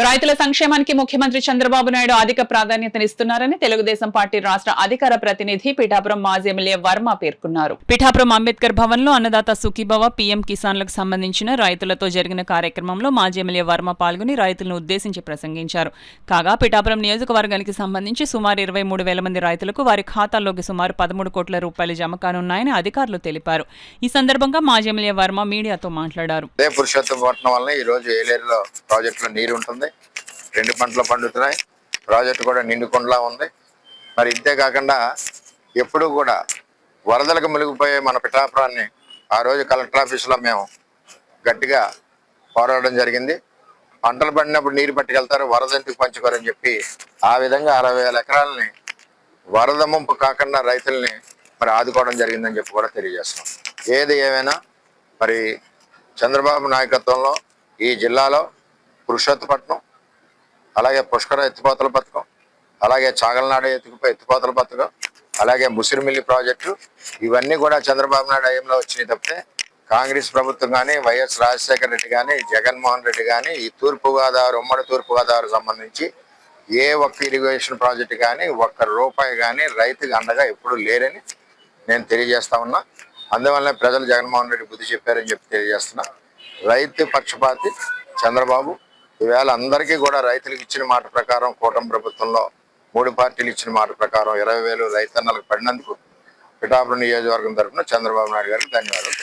రైతుల సంక్షేమానికి ముఖ్యమంత్రి చంద్రబాబు నాయుడు అధిక ప్రాధాన్యతనిస్తున్నారని తెలుగుదేశం పార్టీ రాష్ట్ర అధికార ప్రతినిధి పిఠాపురం మాజీ ఎమ్మెల్యే వర్మ పేర్కొన్నారు. పిఠాపురం అంబేద్కర్ భవన్ లో అన్నదాత సుఖీభవ పీఎం కిసాన్లకు సంబంధించిన రైతులతో జరిగిన కార్యక్రమంలో మాజీ ఎమ్మెల్యే వర్మ పాల్గొని రైతులను ఉద్దేశించి ప్రసంగించారు. కాగా పిఠాపురం నియోజకవర్గానికి సంబంధించి సుమారు 23,000 మంది రైతులకు వారి ఖాతాల్లోకి సుమారు 13 కోట్ల రూపాయలు జమ కానున్నాయని అధికారులు తెలిపారు. ఈ సందర్భంగా మాజీ ఎమ్మెల్యే వర్మ మీడియాతో మాట్లాడారు. రెండు పంటలు పండుతున్నాయి. ప్రాజెక్టు కూడా నిండుకుండలా ఉంది. మరి ఇంతే కాకుండా ఎప్పుడు కూడా వరదలకు మునిగిపోయే మన పిఠాపురాన్ని ఆ రోజు కలెక్టర్ ఆఫీసులో మేము గట్టిగా పోరాడడం జరిగింది. పంటలు పడినప్పుడు నీరు పట్టుకెళ్తారు, వరద ఎందుకు పంచుకోరని చెప్పి ఆ విధంగా 60,000 ఎకరాలని వరద ముంపు కాకుండా రైతుల్ని మరి ఆదుకోవడం జరిగిందని చెప్పి కూడా తెలియజేస్తున్నాం. ఏది ఏమైనా మరి చంద్రబాబు నాయకత్వంలో ఈ జిల్లాలో పురుషోత్తపట్నం, అలాగే పుష్కర ఎత్తిపోతల పథకం, అలాగే చాగలనాడు ఎత్తిపోతల పథకం, అలాగే ముసిరిమిల్లి ప్రాజెక్టు, ఇవన్నీ కూడా చంద్రబాబు నాయుడు హయాంలో వచ్చినాయి తప్పితే కాంగ్రెస్ ప్రభుత్వం కానీ, వైఎస్ రాజశేఖర రెడ్డి కానీ, జగన్మోహన్ రెడ్డి కానీ ఈ తూర్పుగోదావరి ఉమ్మడి తూర్పుగోదావరి సంబంధించి ఏ ఒక్క ఇరిగేషన్ ప్రాజెక్టు కానీ ఒక్క రూపాయి కానీ రైతుకి అండగా ఎప్పుడూ లేరని నేను తెలియజేస్తా ఉన్నా. అందువల్ల ప్రజలు జగన్మోహన్ రెడ్డి బుద్ధి చెప్పారని చెప్పి తెలియజేస్తున్నా. రైతు పక్షపాతి చంద్రబాబు ఈవేళ అందరికీ కూడా రైతులకు ఇచ్చిన మాట ప్రకారం కూటమి ప్రభుత్వంలో 3 పార్టీలు ఇచ్చిన మాట ప్రకారం 20,000 రైతన్నలకు పడినందుకు పిఠాపురం నియోజకవర్గం తరఫున చంద్రబాబు నాయుడు గారికి ధన్యవాదాలు.